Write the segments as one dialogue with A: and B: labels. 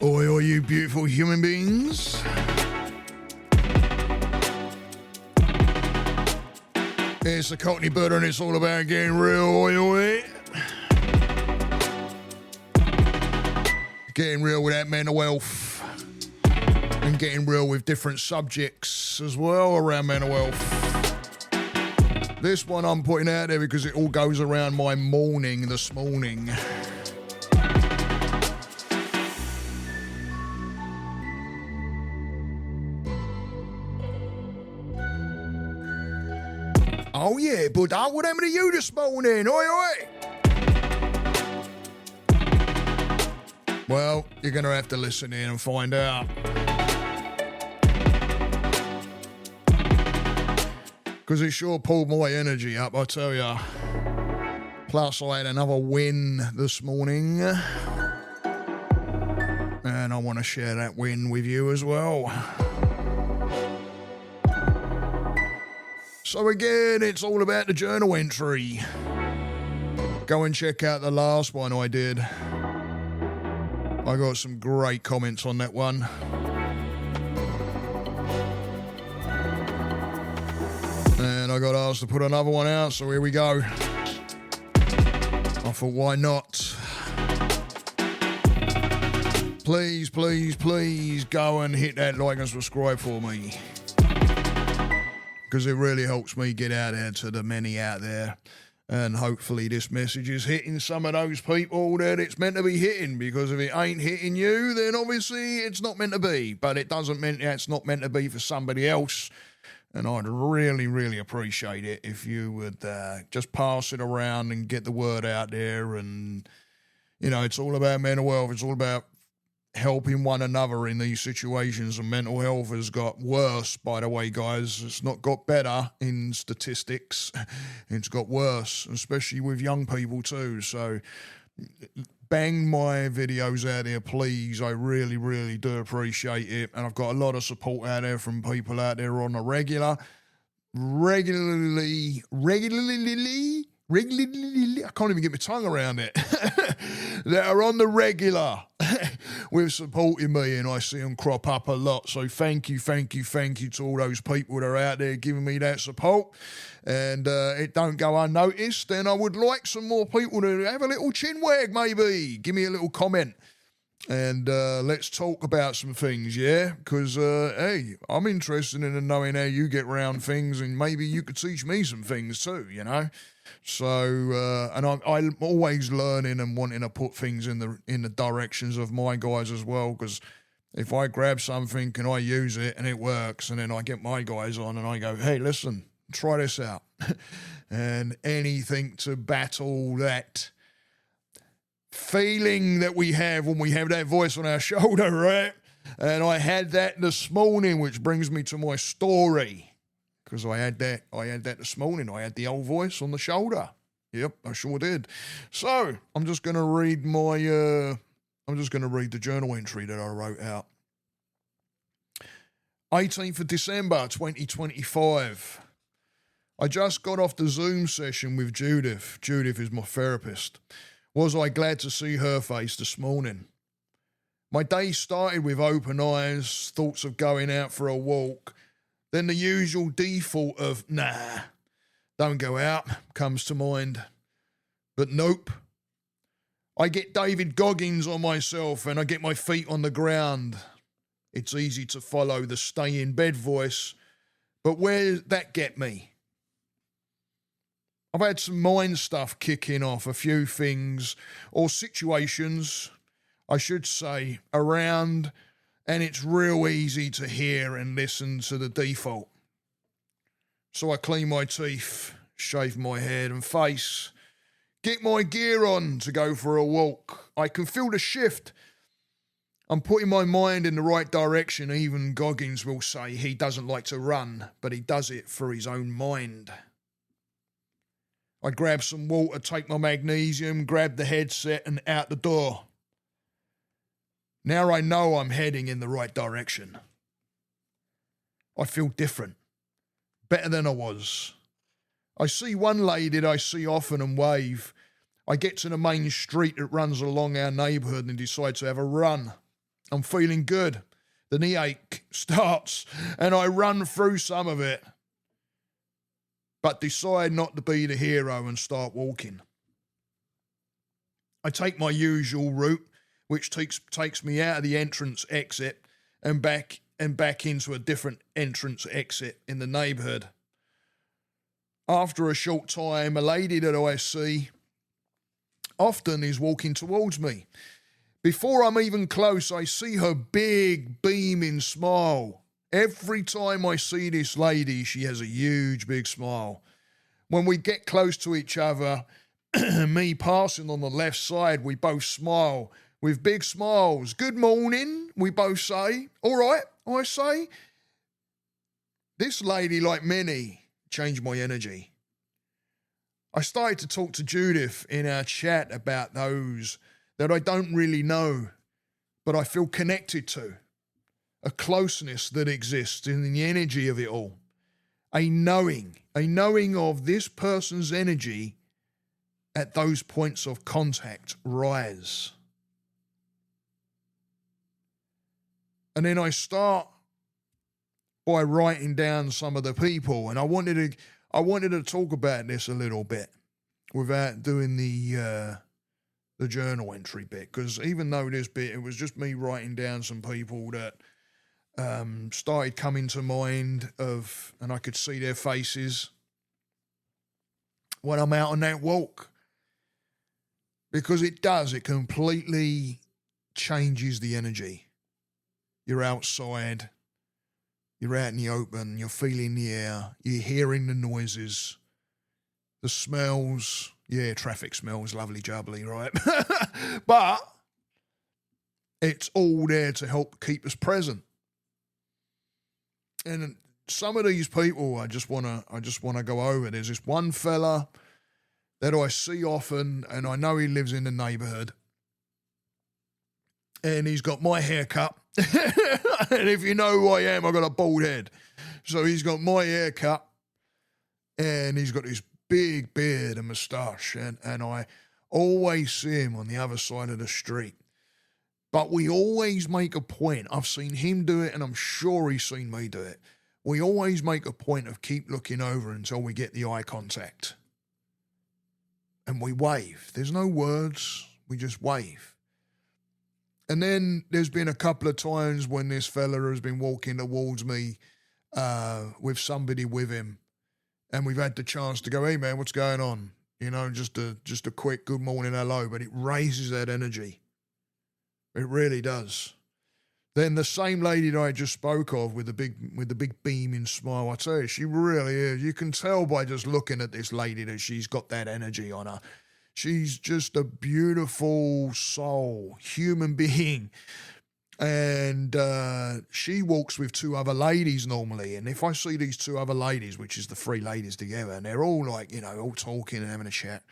A: Oi, oi, you beautiful human beings. It's the Cockney Butter and it's all about getting real, oi, oi. Getting real with that mental health. And getting real with different subjects as well around mental health. This one I'm putting out there because it all goes around my morning this morning. Oh yeah, Buddha, what happened to you this morning? Oi, oi! Well, you're going to have to listen in and find out. Because it sure pulled my energy up, I tell ya. Plus, I had another win this morning. And I want to share that win with you as well. So again, it's all about the journal entry. Go and check out the last one I did. I got some great comments on that one. And I got asked to put another one out, so here we go. I thought, why not? Please, please, please go and hit that like and subscribe for me. Because it really helps me get out there to the many out there. And hopefully this message is hitting some of those people that it's meant to be hitting. Because if it ain't hitting you, then obviously it's not meant to be. But it doesn't mean it's not meant to be for somebody else. And I'd really, really appreciate it if you would just pass it around and get the word out there. And, you know, it's all about mental health. It's all about helping one another in these situations, and mental health has got worse, by the way, guys. It's not got better in statistics. It's got worse, especially with young people too. So bang my videos out there, please. I really, really do appreciate it. And I've got a lot of support out there from people out there on a regularly, I can't even get my tongue around it, that are on the regular with supporting me, and I see them crop up a lot. So thank you to all those people that are out there giving me that support. And it don't go unnoticed. And I would like some more people to have a little chin wag, maybe. Give me a little comment. And let's talk about some things, yeah? Because, hey, I'm interested in knowing how you get around things, and maybe you could teach me some things too, you know? So, and I'm always learning and wanting to put things in the directions of my guys as well, because if I grab something and I use it and it works, and then I get my guys on and I go, hey, listen, try this out. And anything to battle that feeling that we have when we have that voice on our shoulder, right? And I had that this morning, which brings me to my story. Because I had that this morning. I had the old voice on the shoulder. Yep, I sure did. So I'm just going to read the journal entry that I wrote out. 18th of December, 2025. I just got off the Zoom session with Judith. Judith is my therapist. Was I glad to see her face this morning? My day started with open eyes, thoughts of going out for a walk. Then the usual default of, nah, don't go out, comes to mind. But nope. I get David Goggins on myself and I get my feet on the ground. It's easy to follow the stay in bed voice, but where does that get me? I've had some mind stuff kicking off, a few things, or situations, I should say, around. And it's real easy to hear and listen to the default. So I clean my teeth, shave my head and face, get my gear on to go for a walk. I can feel the shift. I'm putting my mind in the right direction. Even Goggins will say he doesn't like to run, but he does it for his own mind. I grab some water, take my magnesium, grab the headset and out the door. Now I know I'm heading in the right direction. I feel different, better than I was. I see one lady that I see often and wave. I get to the main street that runs along our neighbourhood and decide to have a run. I'm feeling good. The knee ache starts and I run through some of it, but decide not to be the hero and start walking. I take my usual route, which takes me out of the entrance exit and back into a different entrance exit in the neighbourhood. After a short time, a lady that I see often is walking towards me. Before I'm even close, I see her big, beaming smile. Every time I see this lady, she has a huge, big smile. When we get close to each other, me passing on the left side, we both smile with big smiles. Good morning, we both say. All right, I say. This lady, like many, changed my energy. I started to talk to Judith in our chat about those that I don't really know, but I feel connected to. A closeness that exists in the energy of it all. A knowing of this person's energy at those points of contact rise. And then I start by writing down some of the people, and I wanted to talk about this a little bit without doing the journal entry bit, because even though this bit, it was just me writing down some people that started coming to mind and I could see their faces when I'm out on that walk. Because it completely changes the energy. You're outside, you're out in the open, you're feeling the air, you're hearing the noises, the smells. Yeah, traffic smells lovely jubbly, right? But it's all there to help keep us present. And some of these people I just wanna go over. There's this one fella that I see often, and I know he lives in the neighbourhood. And he's got my haircut. And if you know who I am, I've got a bald head. So he's got my haircut, and he's got this big beard and moustache, and I always see him on the other side of the street. But we always make a point. I've seen him do it, and I'm sure he's seen me do it. We always make a point of keep looking over until we get the eye contact. And we wave. There's no words. We just wave. And then there's been a couple of times when this fella has been walking towards me with somebody with him, and we've had the chance to go, hey man, what's going on? You know, just a quick good morning, hello, but it raises that energy. It really does. Then the same lady that I just spoke of with the big beaming smile, I tell you, she really is. You can tell by just looking at this lady that she's got that energy on her. She's just a beautiful soul, human being. And she walks with two other ladies normally. And if I see these two other ladies, which is the three ladies together, and they're all like, all talking and having a chat,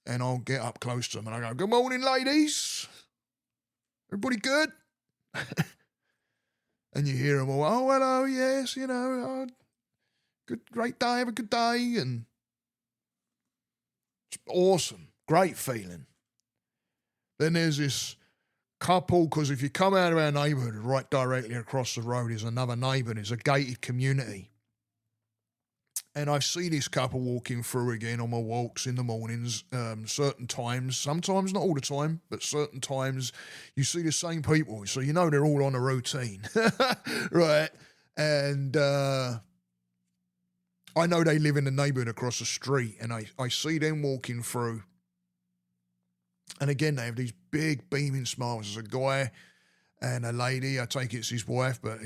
A: and I'll get up close to them and I go, good morning, ladies. Everybody good? And you hear them all, oh, hello, yes, good, great day, have a good day. And it's awesome, great feeling. Then there's this couple, because if you come out of our neighbourhood, right directly across the road is another neighbour, it's a gated community. And I see this couple walking through again on my walks in the mornings, certain times, sometimes not all the time, but certain times you see the same people. So you know they're all on a routine, right? And I know they live in the neighbourhood across the street, and I see them walking through. And again, they have these big beaming smiles. There's a guy and a lady, I take it's his wife, but,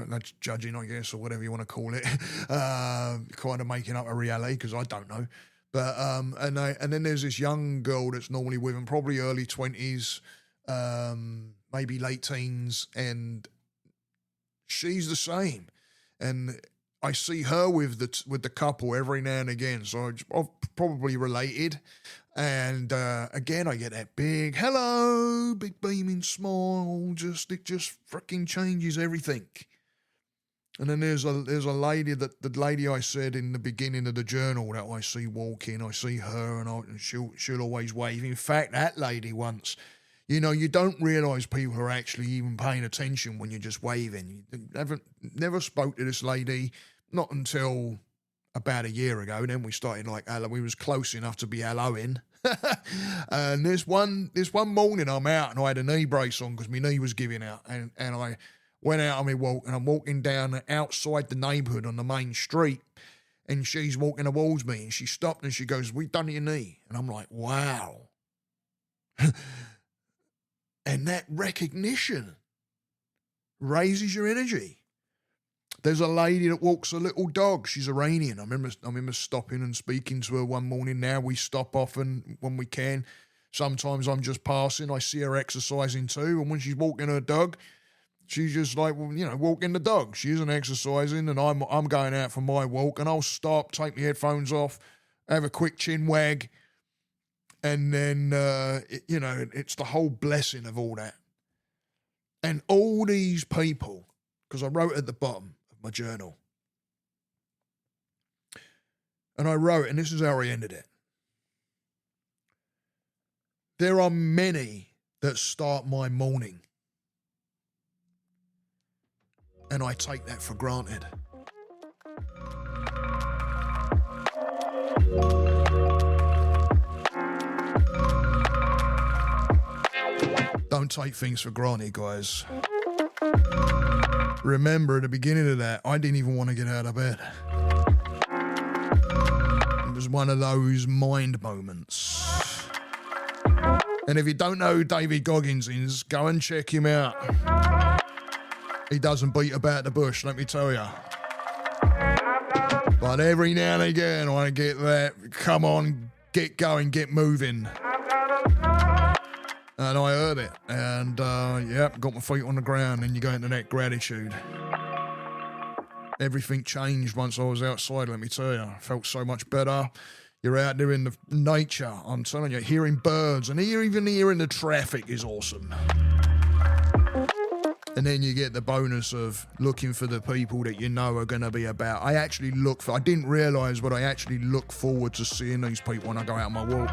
A: that's judging, I guess, or whatever you want to call it, kind of making up a reality, because I don't know. But, and then there's this young girl that's normally with him, probably early 20s, maybe late teens, and she's the same. And I see her with the couple every now and again, so I've probably related. And again, I get that big hello, big beaming smile. It just freaking changes everything. And then there's a lady the lady I said in the beginning of the journal that I see walking. I see her, and she'll always wave. In fact, that lady once, You know, you don't realise people are actually even paying attention when you're just waving. You never spoke to this lady, not until about a year ago. Then we started like hello. We was close enough to be helloing. And this one morning I'm out and I had a knee brace on because my knee was giving out, and I went out on my walk, and I'm walking down outside the neighbourhood on the main street, and she's walking towards me, and she stopped and she goes, "We done your knee," and I'm like, wow. And that recognition raises your energy. There's a lady that walks a little dog. She's Iranian. I remember stopping and speaking to her one morning. Now we stop often when we can. Sometimes I'm just passing. I see her exercising too. And when she's walking her dog, she's just like, well, you know, walking the dog. She isn't exercising, and I'm going out for my walk, and I'll stop, take my headphones off, have a quick chin wag, and then, it's the whole blessing of all that. And all these people, because I wrote at the bottom of my journal, and I wrote, and this is how I ended it. There are many that start my morning, and I take that for granted. Don't take things for granted, guys. Remember, at the beginning of that, I didn't even want to get out of bed. It was one of those mind moments. And if you don't know who David Goggins is, go and check him out. He doesn't beat about the bush, let me tell you. But every now and again, I want to get that, come on, get going, get moving. And I heard it, and got my feet on the ground, and you go into that gratitude. Everything changed once I was outside, let me tell you. I felt so much better. You're out there in the nature, I'm telling you, hearing birds, and even hearing the traffic is awesome. And then you get the bonus of looking for the people that you know are going to be about. I didn't realise, but I actually look forward to seeing these people when I go out on my walk.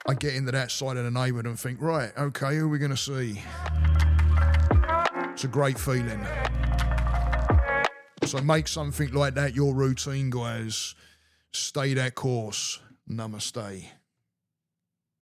A: I get into that side of the neighbourhood and think, right, okay, who are we going to see? It's a great feeling. So make something like that your routine, guys. Stay that course. Namaste.